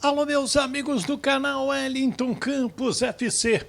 Alô, meus amigos do canal Wellington Campos FC.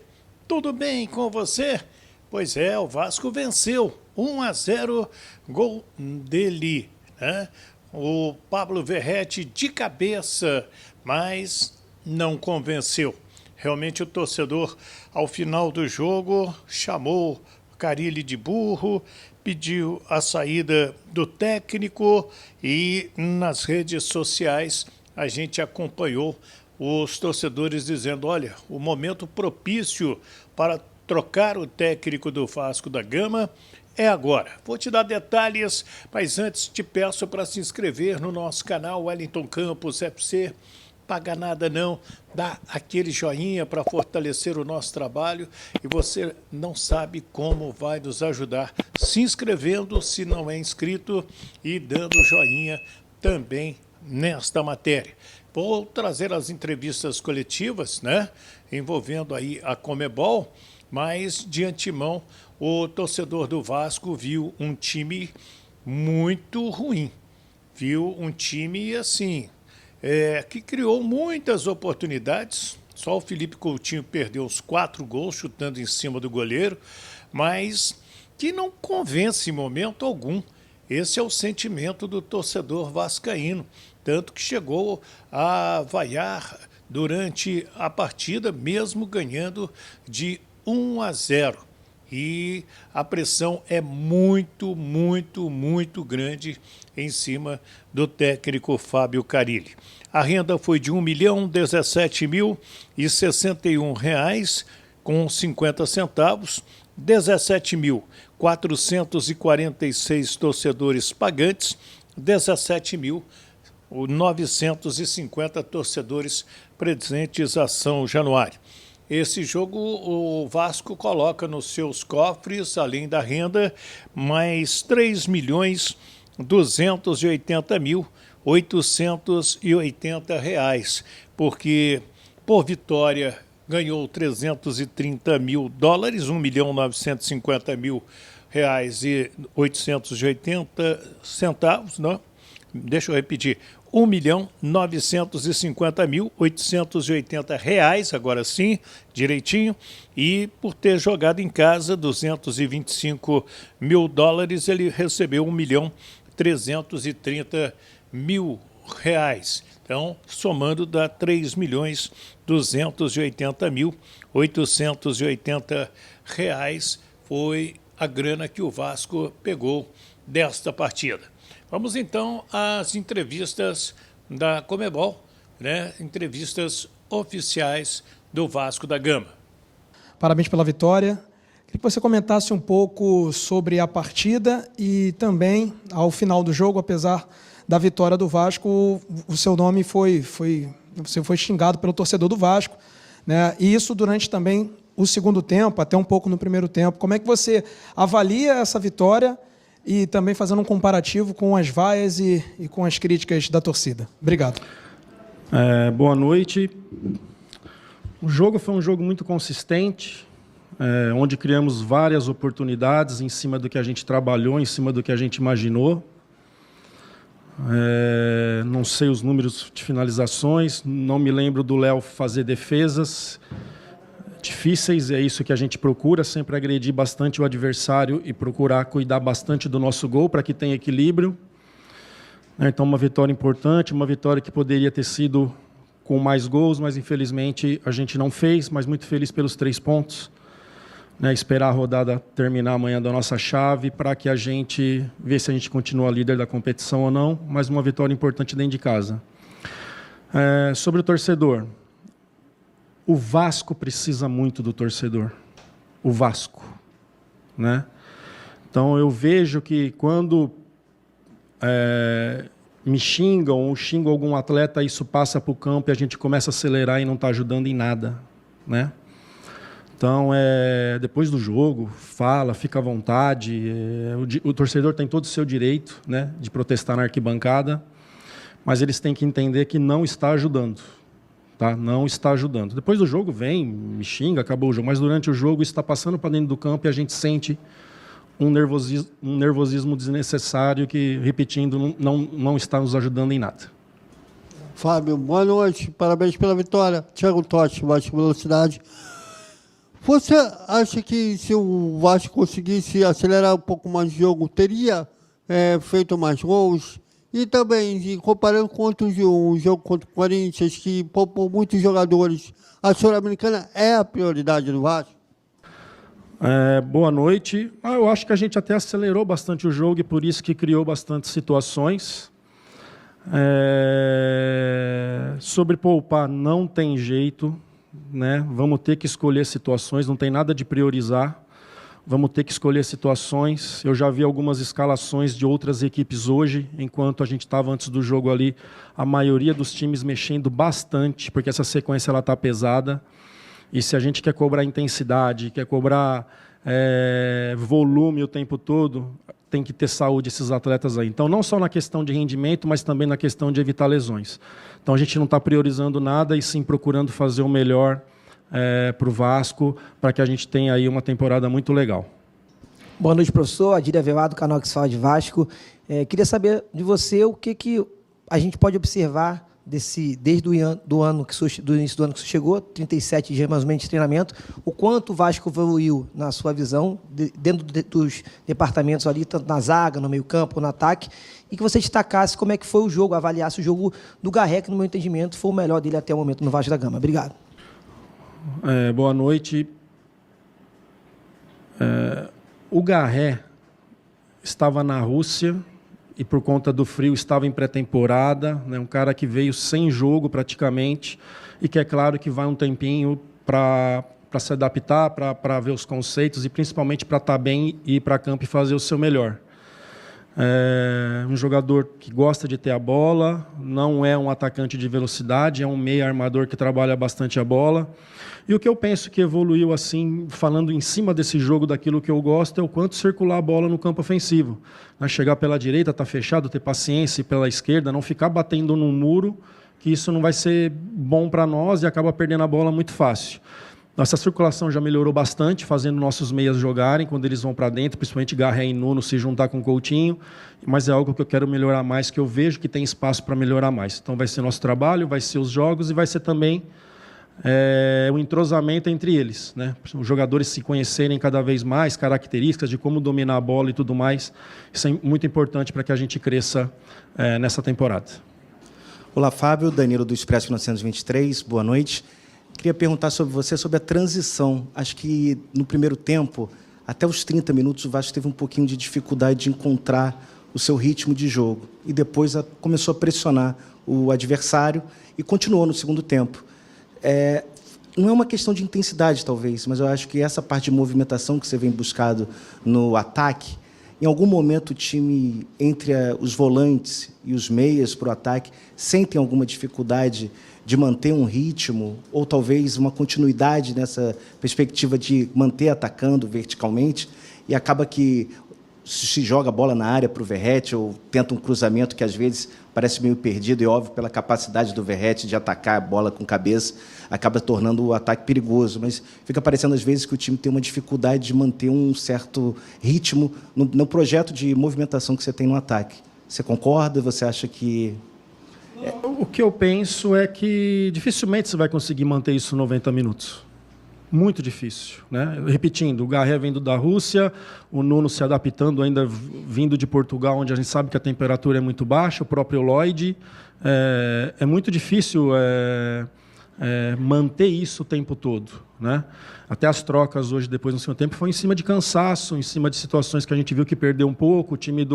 Tudo bem com você? Pois é, o Vasco venceu 1-0, gol dele, né? O Pablo Verratti de cabeça, mas não convenceu. Realmente o torcedor, ao final do jogo, chamou Carille de burro, pediu a saída do técnico e nas redes sociais a gente acompanhou os torcedores dizendo, olha, o momento propício para trocar o técnico do Vasco da Gama é agora. Vou te dar detalhes, mas antes te peço para se inscrever no nosso canal Wellington Campos FC. Paga nada não, dá aquele joinha para fortalecer o nosso trabalho e você não sabe como vai nos ajudar se inscrevendo se não é inscrito e dando joinha também nesta matéria. Vou trazer as entrevistas coletivas, né, envolvendo aí a Conmebol, mas de antemão o torcedor do Vasco viu um time muito ruim, viu um time assim, que criou muitas oportunidades. Só o Felipe Coutinho perdeu os 4 gols chutando em cima do goleiro, mas que não convence em momento algum. Esse é o sentimento do torcedor vascaíno, tanto que chegou a vaiar durante a partida, mesmo ganhando de 1-0. E a pressão é muito, muito, muito grande em cima do técnico Fábio Carille. A renda foi de R$ 1.017.061,50, 17.446 torcedores pagantes, 17.950 torcedores presentes a São Januário. Esse jogo o Vasco coloca nos seus cofres, além da renda, mais R$ 3.280.880, porque por vitória ganhou $330 mil, R$ 1.950.000,880, não? Deixa eu repetir, R$ 1.950.880, agora sim, direitinho, e por ter jogado em casa $225 mil, ele recebeu R$ 1.330.000. Então, somando dá R$ 3.280.880 foi a grana que o Vasco pegou desta partida. Vamos então às entrevistas da Conmebol, né? Entrevistas oficiais do Vasco da Gama. Parabéns pela vitória. Queria que você comentasse um pouco sobre a partida e também, ao final do jogo, apesar da vitória do Vasco, o seu nome você foi xingado pelo torcedor do Vasco, né? E isso durante também o segundo tempo, até um pouco no primeiro tempo. Como é que você avalia essa vitória e também fazendo um comparativo com as vaias e com as críticas da torcida? Obrigado. Boa noite. O jogo foi um jogo muito consistente, onde criamos várias oportunidades em cima do que a gente trabalhou, em cima do que a gente imaginou. Não sei os números de finalizações, não me lembro do Léo fazer defesas difíceis, é isso que a gente procura, sempre agredir bastante o adversário e procurar cuidar bastante do nosso gol para que tenha equilíbrio. Então, uma vitória importante, uma vitória que poderia ter sido com mais gols, mas infelizmente a gente não fez, mas muito feliz pelos 3 pontos. Esperar a rodada terminar amanhã da nossa chave para que a gente ver se a gente continua líder da competição ou não, mas uma vitória importante dentro de casa. Sobre o torcedor, o Vasco precisa muito do torcedor, o Vasco, né? Então eu vejo que quando me xingam ou xingam algum atleta, isso passa para o campo e a gente começa a acelerar e não está ajudando em nada, né? Então, depois do jogo, fica à vontade. O torcedor tem todo o seu direito, né, de protestar na arquibancada, mas eles têm que entender que não está ajudando. Tá? Não está ajudando. Depois do jogo vem, me xinga, acabou o jogo, mas durante o jogo isso está passando para dentro do campo e a gente sente um nervosismo desnecessário que, repetindo, não está nos ajudando em nada. Fábio, boa noite, parabéns pela vitória. Thiago Totti, Vasco Velocidade. Você acha que se o Vasco conseguisse acelerar um pouco mais o jogo, teria feito mais gols? E também, comparando com o jogo contra o Corinthians, que poupou muitos jogadores, a Sul-Americana é a prioridade do Vasco? Boa noite. Eu acho que a gente até acelerou bastante o jogo e por isso que criou bastante situações. Sobre poupar, não tem jeito, né? Vamos ter que escolher situações, não tem nada de priorizar. Vamos ter que escolher situações. Eu já vi algumas escalações de outras equipes hoje, enquanto a gente estava antes do jogo ali, a maioria dos times mexendo bastante, porque essa sequência está pesada. E se a gente quer cobrar intensidade, quer cobrar volume o tempo todo, tem que ter saúde esses atletas aí. Então, não só na questão de rendimento, mas também na questão de evitar lesões. Então, a gente não está priorizando nada e sim procurando fazer o melhor para o Vasco, para que a gente tenha aí uma temporada muito legal. Boa noite, professor. Adília Velado, canal que fala de Vasco. Queria saber de você o que a gente pode observar desde do início do ano que você chegou, 37 dias mais ou menos de treinamento, o quanto o Vasco evoluiu, na sua visão, dentro dos departamentos ali, tanto na zaga, no meio-campo, no ataque, e que você destacasse como é que foi o jogo, avaliasse o jogo do Garré, que, no meu entendimento, foi o melhor dele até o momento no Vasco da Gama. Obrigado. Boa noite. O Garré estava na Rússia e, por conta do frio, estava em pré-temporada, né? Um cara que veio sem jogo praticamente e que é claro que vai um tempinho para se adaptar, para ver os conceitos e principalmente para estar bem e ir para campo e fazer o seu melhor. Um jogador que gosta de ter a bola, não é um atacante de velocidade, é um meia armador que trabalha bastante a bola. E o que eu penso que evoluiu, assim, falando em cima desse jogo, daquilo que eu gosto, é o quanto circular a bola no campo ofensivo. Chegar pela direita, estar fechado, ter paciência, e pela esquerda, não ficar batendo no muro, que isso não vai ser bom para nós e acaba perdendo a bola muito fácil. Nossa circulação já melhorou bastante, fazendo nossos meias jogarem quando eles vão para dentro, principalmente Garré e Nuno se juntar com o Coutinho, mas é algo que eu quero melhorar mais, que eu vejo que tem espaço para melhorar mais. Então vai ser nosso trabalho, vai ser os jogos e vai ser também o entrosamento entre eles, né? Os jogadores se conhecerem cada vez mais, características de como dominar a bola e tudo mais. Isso é muito importante para que a gente cresça nessa temporada. Olá, Fábio, Danilo do Expresso 1923, boa noite. Queria perguntar sobre você, sobre a transição. Acho que no primeiro tempo, até os 30 minutos, o Vasco teve um pouquinho de dificuldade de encontrar o seu ritmo de jogo. E depois começou a pressionar o adversário e continuou no segundo tempo. Não é uma questão de intensidade, talvez, mas eu acho que essa parte de movimentação que você vem buscando no ataque, em algum momento o time, entre os volantes e os meias para o ataque, sentem alguma dificuldade de manter um ritmo, ou talvez uma continuidade nessa perspectiva de manter atacando verticalmente, e acaba que se joga a bola na área para o Verratti, ou tenta um cruzamento que às vezes parece meio perdido, e óbvio, pela capacidade do Verratti de atacar a bola com cabeça, acaba tornando o ataque perigoso, mas fica parecendo às vezes que o time tem uma dificuldade de manter um certo ritmo no projeto de movimentação que você tem no ataque. Você concorda? Você acha que... O que eu penso é que dificilmente você vai conseguir manter isso 90 minutos. Muito difícil, né? Repetindo, o Garré vindo da Rússia, o Nuno se adaptando ainda vindo de Portugal, onde a gente sabe que a temperatura é muito baixa, o próprio Lloyd. É muito difícil manter isso o tempo todo, né? Até as trocas hoje, depois no segundo tempo, foi em cima de cansaço, em cima de situações que a gente viu que perdeu um pouco, o time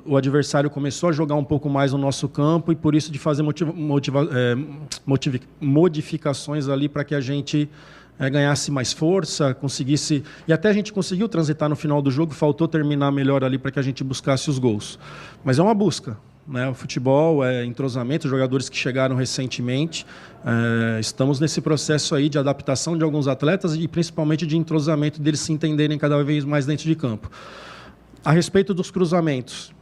o adversário começou a jogar um pouco mais no nosso campo e por isso de fazer modificações ali para que a gente ganhasse mais força, conseguisse... E até a gente conseguiu transitar no final do jogo, faltou terminar melhor ali para que a gente buscasse os gols. Mas é uma busca, né? O futebol é entrosamento, jogadores que chegaram recentemente. Estamos nesse processo aí de adaptação de alguns atletas e principalmente de entrosamento deles se entenderem cada vez mais dentro de campo. A respeito dos cruzamentos,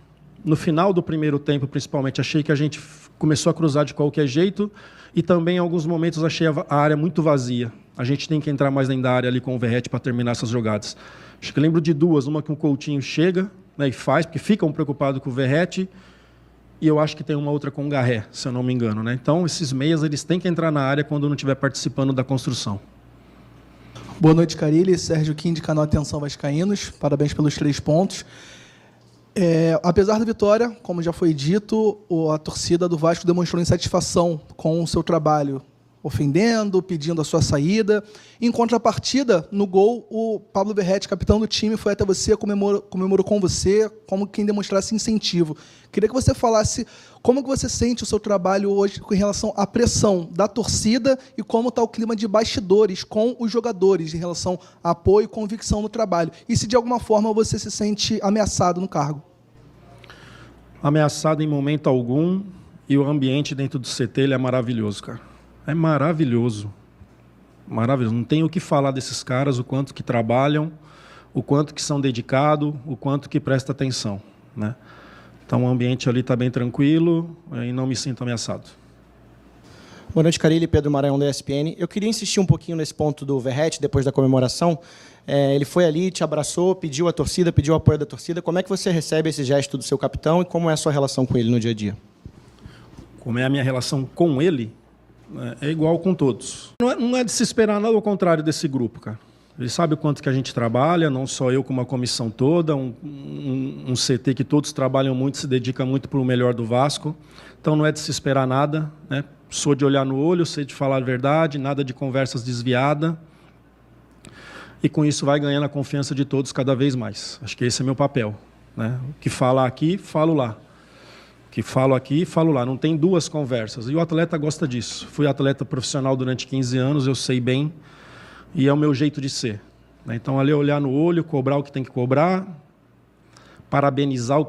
no final do primeiro tempo, principalmente, achei que a gente começou a cruzar de qualquer jeito e também, em alguns momentos, achei a área muito vazia. A gente tem que entrar mais dentro da área ali com o Verratti para terminar essas jogadas. Acho que lembro de duas, uma que o Coutinho chega, né, e faz, porque ficam preocupados com o Verratti, e eu acho que tem uma outra com o Garré, se eu não me engano, né? Então, esses meias eles têm que entrar na área quando não estiver participando da construção. Boa noite, Carilli. Sérgio Kim, de canal Atenção Vascaínos. Parabéns pelos 3 pontos. Apesar da vitória, como já foi dito, a torcida do Vasco demonstrou insatisfação com o seu trabalho, ofendendo, pedindo a sua saída. Em contrapartida, no gol, o Pablo Verratti, capitão do time, foi até você, comemorou com você, como quem demonstrasse incentivo. Queria que você falasse como que você sente o seu trabalho hoje com relação à pressão da torcida e como está o clima de bastidores com os jogadores em relação a apoio e convicção no trabalho. E se de alguma forma você se sente ameaçado no cargo. Ameaçado em momento algum, e o ambiente dentro do CT ele é maravilhoso, cara. É maravilhoso. Maravilhoso. Não tem o que falar desses caras, o quanto que trabalham, o quanto que são dedicados, o quanto que presta atenção, né? Então o ambiente ali está bem tranquilo e não me sinto ameaçado. Boa noite, Carilli, Pedro Maranhão, da ESPN. Eu queria insistir um pouquinho nesse ponto do Verratti, depois da comemoração. Ele foi ali, te abraçou, pediu a torcida, pediu o apoio da torcida. Como é que você recebe esse gesto do seu capitão e como é a sua relação com ele no dia a dia? Como é a minha relação com ele? É igual com todos. Não é de se esperar nada ao contrário desse grupo, cara. Ele sabe o quanto que a gente trabalha, não só eu como a comissão toda, um CT que todos trabalham muito, se dedica muito para o melhor do Vasco. Então não é de se esperar nada, né? Sou de olhar no olho, sei de falar a verdade, nada de conversas desviadas. E com isso vai ganhando a confiança de todos cada vez mais. Acho que esse é meu papel, né? O que fala aqui, falo lá. O que falo aqui, falo lá. Não tem duas conversas. E o atleta gosta disso. Fui atleta profissional durante 15 anos, eu sei bem. E é o meu jeito de ser. Então, ali olhar no olho, cobrar o que tem que cobrar, parabenizar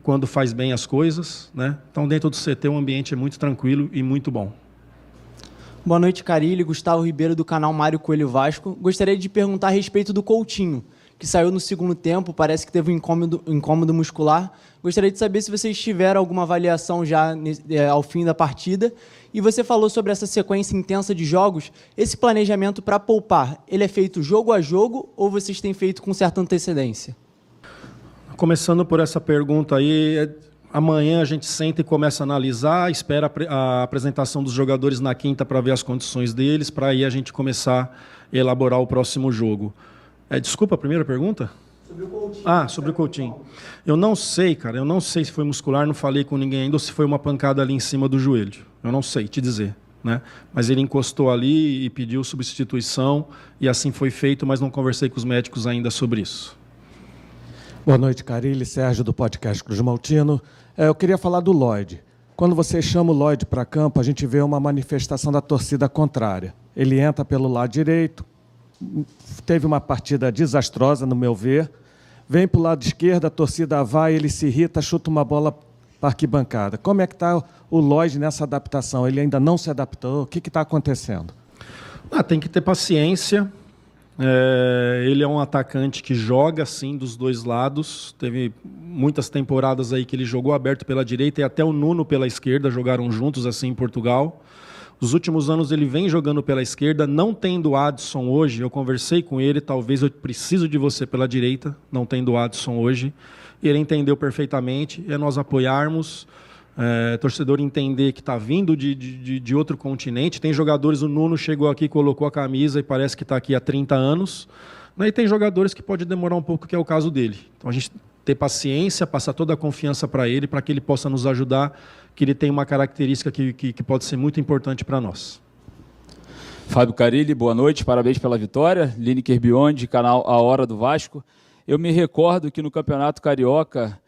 quando faz bem as coisas, né? Então, dentro do CT, o ambiente é muito tranquilo e muito bom. Boa noite, Carilli. Gustavo Ribeiro, do canal Mário Coelho Vasco. Gostaria de perguntar a respeito do Coutinho, que saiu no segundo tempo, parece que teve um incômodo muscular. Gostaria de saber se vocês tiveram alguma avaliação já ao fim da partida. E você falou sobre essa sequência intensa de jogos. Esse planejamento para poupar, ele é feito jogo a jogo ou vocês têm feito com certa antecedência? Começando por essa pergunta aí, amanhã a gente senta e começa a analisar, espera a apresentação dos jogadores na quinta para ver as condições deles, para aí a gente começar a elaborar o próximo jogo. Desculpa, a primeira pergunta? Sobre o Coutinho. Sobre o Coutinho. Eu não sei, cara. Eu não sei se foi muscular, não falei com ninguém ainda, ou se foi uma pancada ali em cima do joelho. Eu não sei te dizer, né? Mas ele encostou ali e pediu substituição, e assim foi feito, mas não conversei com os médicos ainda sobre isso. Boa noite, Carilli. Sérgio, do podcast Cruz Maltino. Eu queria falar do Lloyd. Quando você chama o Lloyd para campo, a gente vê uma manifestação da torcida contrária. Ele entra pelo lado direito, teve uma partida desastrosa, no meu ver. Vem para o lado esquerdo, a torcida vai, ele se irrita, chuta uma bola para a arquibancada. Como é que está o Lloyd nessa adaptação? Ele ainda não se adaptou? O que está acontecendo? Tem que ter paciência. Ele é um atacante que joga, sim, dos dois lados. Teve muitas temporadas aí que ele jogou aberto pela direita e até o Nuno pela esquerda, jogaram juntos assim em Portugal. Os últimos anos ele vem jogando pela esquerda, não tendo Adson hoje. Eu conversei com ele, talvez eu preciso de você pela direita, não tendo Adson hoje. E ele entendeu perfeitamente, é nós apoiarmos, torcedor entender que está vindo de outro continente. Tem jogadores, o Nuno chegou aqui, colocou a camisa e parece que está aqui há 30 anos. E tem jogadores que pode demorar um pouco, que é o caso dele. Então a gente ter paciência, passar toda a confiança para que ele possa nos ajudar, que ele tem uma característica que pode ser muito importante para nós. Fábio Carilli, boa noite, parabéns pela vitória. Lineker Biondi, canal A Hora do Vasco. Eu me recordo que no Campeonato Carioca,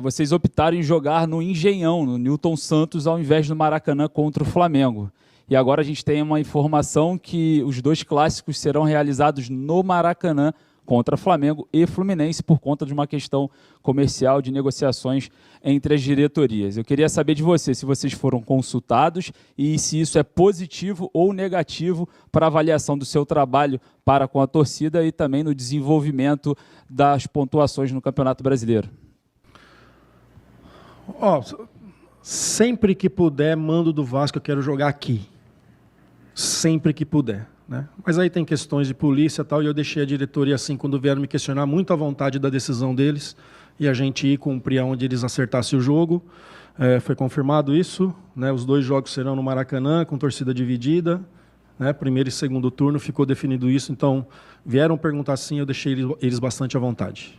vocês optaram em jogar no Engenhão, no Newton Santos, ao invés do Maracanã contra o Flamengo. E agora a gente tem uma informação que os 2 clássicos serão realizados no Maracanã, contra Flamengo e Fluminense, por conta de uma questão comercial, de negociações entre as diretorias. Eu queria saber de você, se vocês foram consultados e se isso é positivo ou negativo para a avaliação do seu trabalho para com a torcida e também no desenvolvimento das pontuações no Campeonato Brasileiro. Sempre que puder, mando do Vasco, eu quero jogar aqui. Sempre que puder. Né? Mas aí tem questões de polícia e tal, e eu deixei a diretoria assim, quando vieram me questionar, muito à vontade da decisão deles, e a gente ir cumprir onde eles acertassem o jogo. Foi confirmado isso, né? Os 2 jogos serão no Maracanã, com torcida dividida, né? Primeiro e segundo turno, ficou definido isso. Então, vieram perguntar sim, eu deixei eles bastante à vontade.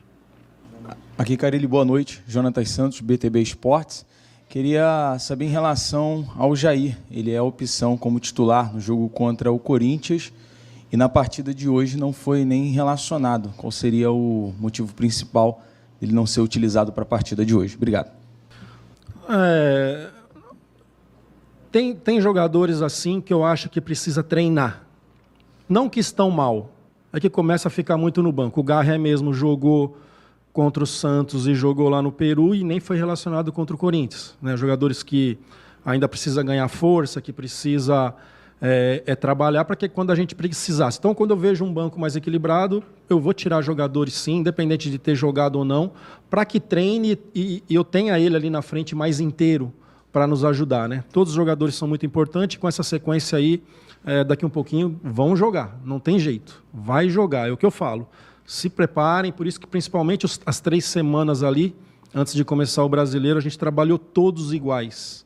Aqui, Carille, boa noite. Jonatas Santos, BTB Esportes. Queria saber em relação ao Jair. Ele é a opção como titular no jogo contra o Corinthians e na partida de hoje não foi nem relacionado. Qual seria o motivo principal dele não ser utilizado para a partida de hoje? Obrigado. Tem jogadores assim que eu acho que precisa treinar. Não que estão mal, é que começa a ficar muito no banco. O Garré mesmo jogou contra o Santos e jogou lá no Peru e nem foi relacionado contra o Corinthians, né? Jogadores que ainda precisa ganhar força, que precisa trabalhar para que quando a gente precisasse. Então, quando eu vejo um banco mais equilibrado, eu vou tirar jogadores sim, independente de ter jogado ou não, para que treine e eu tenha ele ali na frente mais inteiro para nos ajudar, né? Todos os jogadores são muito importantes, com essa sequência aí, daqui um pouquinho vão jogar, não tem jeito, vai jogar, é o que eu falo. Se preparem, por isso que principalmente as 3 semanas ali, antes de começar o Brasileiro, a gente trabalhou todos iguais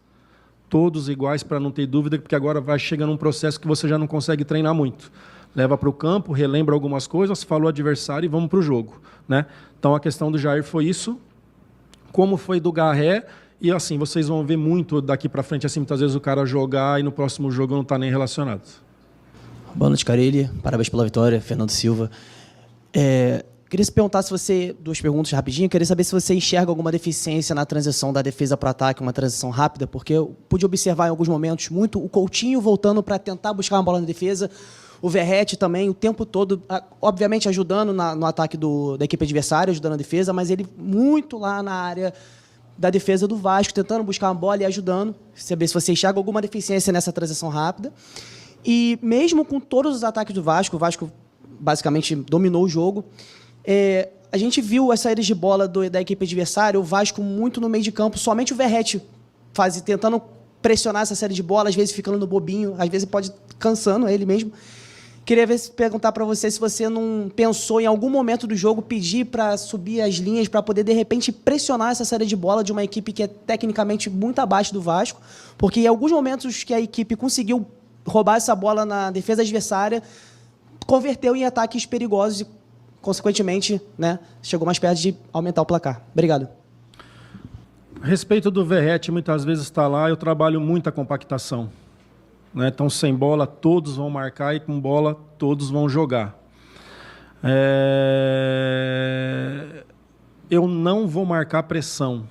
para não ter dúvida, porque agora vai chegando um processo que você já não consegue treinar muito. Leva para o campo, relembra algumas coisas, fala o adversário e vamos para o jogo, né? Então a questão do Jair foi isso, como foi do Garré, e assim, vocês vão ver muito daqui para frente, assim, muitas vezes o cara jogar e no próximo jogo não está nem relacionado. Boa noite, Carille. Parabéns pela vitória, Fernando Silva. Queria se perguntar se você, 2 perguntas rapidinho, queria saber se você enxerga alguma deficiência na transição da defesa para o ataque, uma transição rápida, porque eu pude observar em alguns momentos muito o Coutinho voltando para tentar buscar uma bola na defesa, o Verratti também o tempo todo, obviamente ajudando no ataque da equipe adversária, ajudando a defesa, mas ele muito lá na área da defesa do Vasco, tentando buscar uma bola e ajudando, saber se você enxerga alguma deficiência nessa transição rápida. E mesmo com todos os ataques do Vasco, o Vasco basicamente dominou o jogo, a gente viu as saídas de bola da equipe adversária, o Vasco muito no meio de campo, somente o Verratti tentando pressionar essa série de bola, às vezes ficando no bobinho, às vezes pode cansando ele mesmo. Queria perguntar para você se você não pensou em algum momento do jogo pedir para subir as linhas para poder, de repente, pressionar essa série de bola de uma equipe que é tecnicamente muito abaixo do Vasco, porque em alguns momentos que a equipe conseguiu roubar essa bola na defesa adversária, converteu em ataques perigosos e, consequentemente, né, chegou mais perto de aumentar o placar. Obrigado. A respeito do Verratti, muitas vezes está lá, eu trabalho muita compactação, né? Então, sem bola, todos vão marcar e com bola, todos vão jogar. Eu não vou marcar pressão,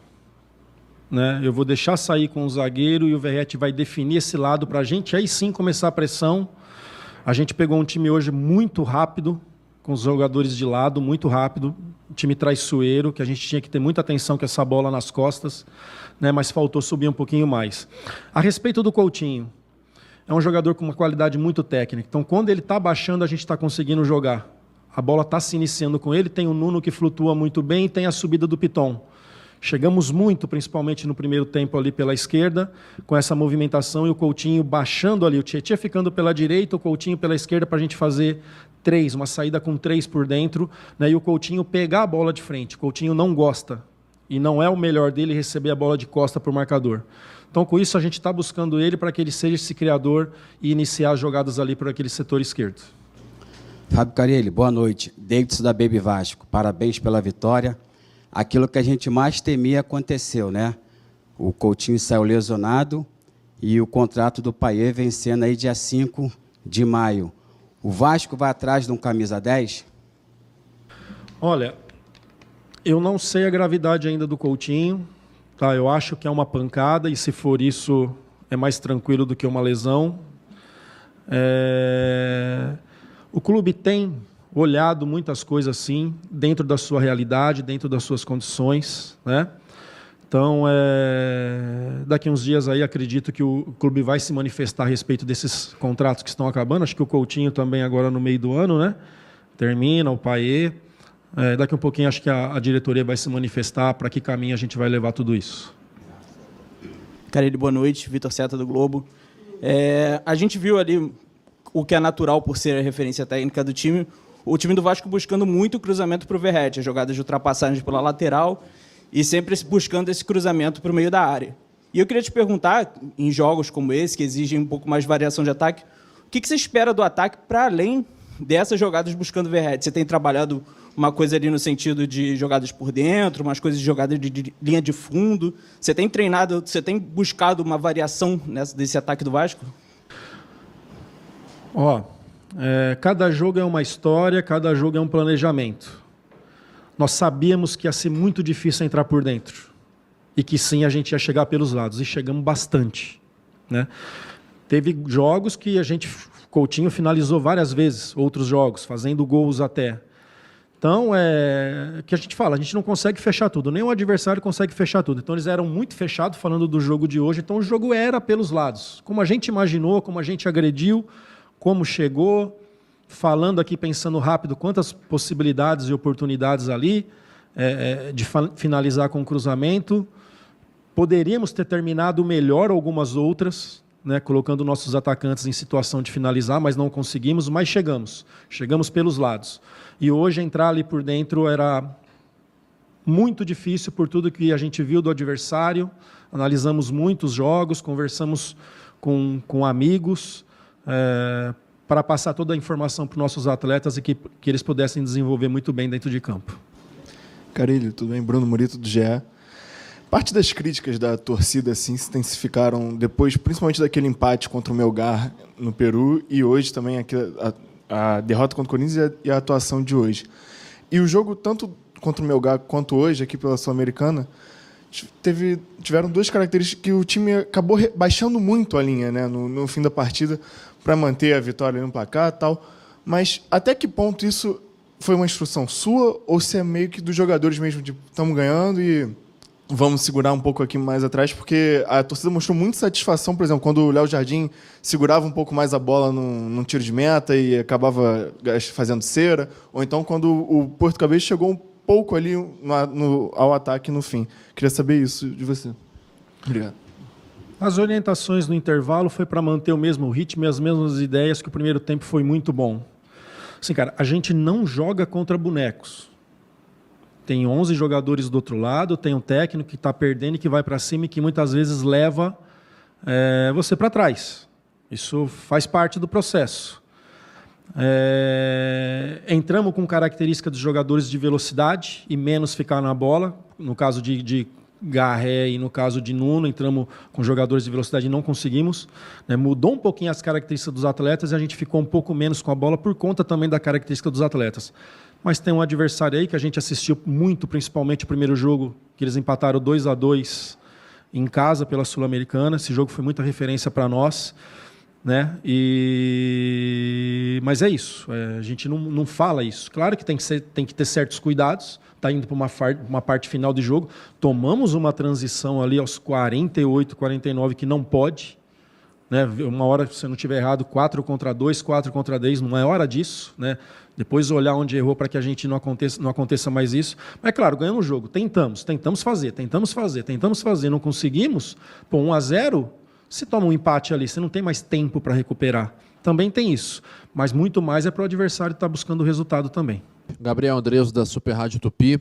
né? Eu vou deixar sair com o zagueiro e o Verratti vai definir esse lado para a gente, aí sim começar a pressão. A gente pegou um time hoje muito rápido, com os jogadores de lado, muito rápido, um time traiçoeiro, que a gente tinha que ter muita atenção com essa bola nas costas, né? Mas faltou subir um pouquinho mais. A respeito do Coutinho, é um jogador com uma qualidade muito técnica, então quando ele está baixando, a gente está conseguindo jogar. A bola está se iniciando com ele, tem o Nuno que flutua muito bem e tem a subida do Piton. Chegamos muito, principalmente no primeiro tempo ali pela esquerda, com essa movimentação e o Coutinho baixando ali, o Tietchan ficando pela direita, o Coutinho pela esquerda para a gente fazer 3, uma saída com 3 por dentro, né, e o Coutinho pegar a bola de frente. O Coutinho não gosta, e não é o melhor dele receber a bola de costa para o marcador. Então, com isso, a gente está buscando ele para que ele seja esse criador e iniciar as jogadas ali por aquele setor esquerdo. Fábio Carille, boa noite. Davidson da Baby Vasco, parabéns pela vitória. Aquilo que a gente mais temia aconteceu, né? O Coutinho saiu lesionado e o contrato do Payet vencendo aí dia 5 de maio. O Vasco vai atrás de um camisa 10? Olha, eu não sei a gravidade ainda do Coutinho, tá? Eu acho que é uma pancada e se for isso é mais tranquilo do que uma lesão. O clube tem olhado muitas coisas assim, dentro da sua realidade, dentro das suas condições, né? Então, daqui uns dias aí acredito que o clube vai se manifestar a respeito desses contratos que estão acabando. Acho que o Coutinho também agora no meio do ano, né? Termina, o Payet. Daqui um pouquinho acho que a diretoria vai se manifestar para que caminho a gente vai levar tudo isso. Carille, boa noite. Vitor Seta do Globo. A gente viu ali o que é natural por ser a referência técnica do time, o time do Vasco buscando muito cruzamento para o Verratti, as jogadas de ultrapassagem pela lateral e sempre buscando esse cruzamento para o meio da área. E eu queria te perguntar, em jogos como esse, que exigem um pouco mais de variação de ataque, o que você espera do ataque para além dessas jogadas buscando overhead? Você tem trabalhado uma coisa ali no sentido de jogadas por dentro, umas coisas de jogada de linha de fundo? Você tem treinado, você tem buscado uma variação desse ataque do Vasco? Cada jogo é uma história, cada jogo é um planejamento. Nós sabíamos que ia ser muito difícil entrar por dentro. E que sim, a gente ia chegar pelos lados. E chegamos bastante, né? Teve jogos que Coutinho finalizou várias vezes, outros jogos, fazendo gols até. Então, que a gente fala, a gente não consegue fechar tudo, nem o adversário consegue fechar tudo. Então, eles eram muito fechados falando do jogo de hoje, então o jogo era pelos lados. Como a gente imaginou, como a gente agrediu, como chegou, falando aqui, pensando rápido, quantas possibilidades e oportunidades ali de finalizar com cruzamento. Poderíamos ter terminado melhor algumas outras, né, colocando nossos atacantes em situação de finalizar, mas não conseguimos, mas chegamos. Chegamos pelos lados. E hoje entrar ali por dentro era muito difícil por tudo que a gente viu do adversário. Analisamos muitos jogos, conversamos com amigos, para passar toda a informação para os nossos atletas e que eles pudessem desenvolver muito bem dentro de campo. Carille, tudo bem? Bruno Murito, do GE. Parte das críticas da torcida assim, se intensificaram depois, principalmente daquele empate contra o Melgar no Peru e hoje também a derrota contra o Corinthians e a atuação de hoje. E o jogo, tanto contra o Melgar quanto hoje, aqui pela Sul-Americana, tiveram duas características que o time acabou baixando muito a linha, né, no fim da partida para manter a vitória no placar e tal. Mas até que ponto isso foi uma instrução sua ou se é meio que dos jogadores mesmo, de estamos ganhando e vamos segurar um pouco aqui mais atrás, porque a torcida mostrou muita satisfação, por exemplo, quando o Léo Jardim segurava um pouco mais a bola num tiro de meta e acabava fazendo cera, ou então quando o Porto Cabelo chegou um pouco ali ao ataque no fim. Queria saber isso de você. Obrigado. As orientações no intervalo foi para manter o mesmo ritmo e as mesmas ideias, que o primeiro tempo foi muito bom. Assim, cara, a gente não joga contra bonecos. Tem 11 jogadores do outro lado, tem um técnico que está perdendo e que vai para cima e que muitas vezes leva você para trás. Isso faz parte do processo. Entramos com característica dos jogadores de velocidade e menos ficar na bola. No caso de Garré e no caso de Nuno, entramos com jogadores de velocidade e não conseguimos. Mudou um pouquinho as características dos atletas e a gente ficou um pouco menos com a bola por conta também da característica dos atletas. Mas tem um adversário aí que a gente assistiu muito, principalmente o primeiro jogo, que eles empataram 2-2 em casa pela Sul-Americana. Esse jogo foi muita referência para nós, né? Mas é isso, a gente não fala isso. Claro que tem que ter certos cuidados, está indo para uma parte final de jogo. Tomamos uma transição ali aos 48, 49, que não pode. Né? Uma hora, se não estiver errado, 4 contra 2, 4 contra 10, não é hora disso, né? Depois olhar onde errou para que a gente não aconteça mais isso. Mas, claro, ganhamos o jogo, tentamos fazer, não conseguimos, 1-0, se toma um empate ali, você não tem mais tempo para recuperar. Também tem isso, mas muito mais é para o adversário estar buscando o resultado também. Gabriel Andreso, da Super Rádio Tupi.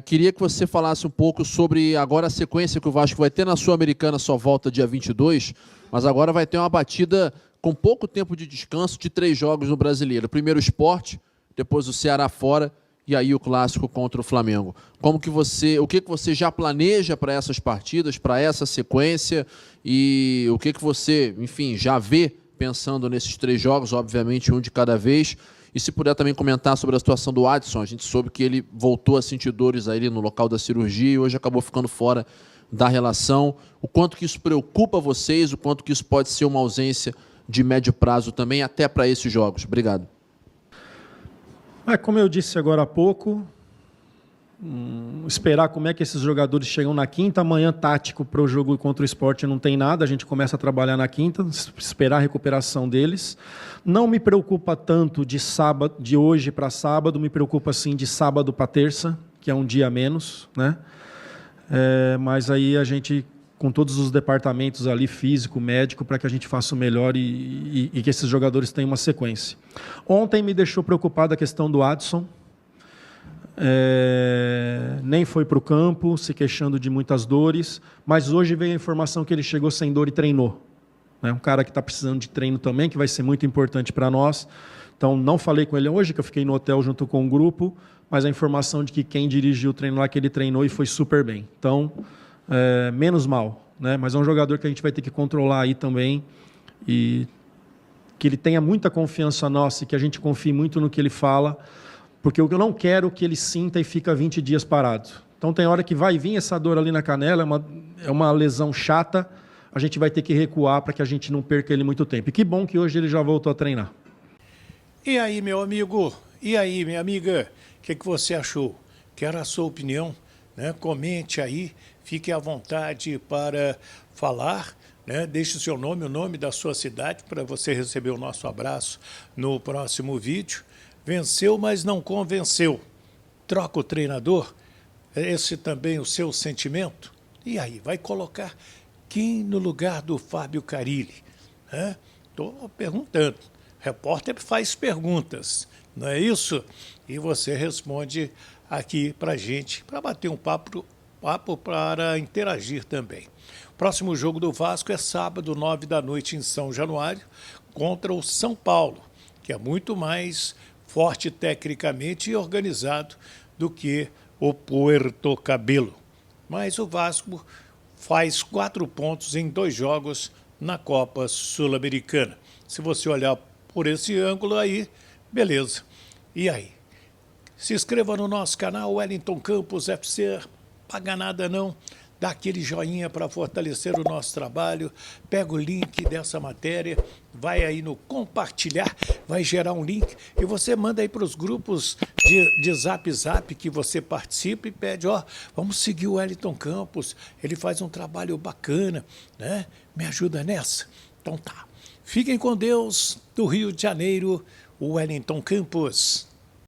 Queria que você falasse um pouco sobre agora a sequência que o Vasco vai ter na Sul-Americana, só volta dia 22, mas agora vai ter uma batida com pouco tempo de descanso de 3 jogos no Brasileiro. Primeiro o Sport, depois o Ceará fora e aí o clássico contra o Flamengo. O que você já planeja para essas partidas, para essa sequência e o que você, enfim, já vê pensando nesses 3 jogos, obviamente um de cada vez. E se puder também comentar sobre a situação do Adson, a gente soube que ele voltou a sentir dores aí no local da cirurgia e hoje acabou ficando fora da relação. O quanto que isso preocupa vocês, o quanto que isso pode ser uma ausência de médio prazo também, até para esses jogos. Obrigado. Como eu disse agora há pouco, esperar como é que esses jogadores chegam na quinta. Amanhã, tático para o jogo contra o Sport não tem nada, a gente começa a trabalhar na quinta, esperar a recuperação deles. Não me preocupa tanto de hoje para sábado, me preocupa sim de sábado para terça, que é um dia a menos, né? Mas aí a gente, com todos os departamentos ali, físico, médico, para que a gente faça o melhor e que esses jogadores tenham uma sequência. Ontem me deixou preocupado a questão do Adson. nem foi para o campo, se queixando de muitas dores, mas hoje veio a informação que ele chegou sem dor e treinou. É um cara que está precisando de treino também, que vai ser muito importante para nós. Então, não falei com ele hoje, que eu fiquei no hotel junto com o grupo, mas a informação de que quem dirigiu o treino lá, que ele treinou e foi super bem. Então, menos mal, né? Mas é um jogador que a gente vai ter que controlar aí também e que ele tenha muita confiança nossa e que a gente confie muito no que ele fala, porque eu não quero que ele sinta e fica 20 dias parado. Então, tem hora que vai vir essa dor ali na canela, é uma lesão chata, a gente vai ter que recuar para que a gente não perca ele muito tempo. E que bom que hoje ele já voltou a treinar. E aí, meu amigo? E aí, minha amiga? O que você achou? Quero a sua opinião, né? Comente aí, fique à vontade para falar, né? Deixe o seu nome, o nome da sua cidade, para você receber o nosso abraço no próximo vídeo. Venceu, mas não convenceu. Troca o treinador? Esse também o seu sentimento? E aí, vai colocar quem no lugar do Fábio Carilli? Estou perguntando. Repórter faz perguntas, não é isso? E você responde aqui para a gente, para bater um papo para interagir também. O próximo jogo do Vasco é sábado, 21h, em São Januário, contra o São Paulo, que é muito mais forte tecnicamente e organizado do que o Puerto Cabello. Mas o Vasco faz 4 pontos em 2 jogos na Copa Sul-Americana. Se você olhar por esse ângulo aí, beleza. E aí? Se inscreva no nosso canal, Wellington Campos FC, paga nada não, dá aquele joinha para fortalecer o nosso trabalho, pega o link dessa matéria, vai aí no compartilhar, vai gerar um link e você manda aí para os grupos de Zap que você participa e pede, vamos seguir o Wellington Campos, ele faz um trabalho bacana, né? Me ajuda nessa? Então tá. Fiquem com Deus, do Rio de Janeiro, o Wellington Campos.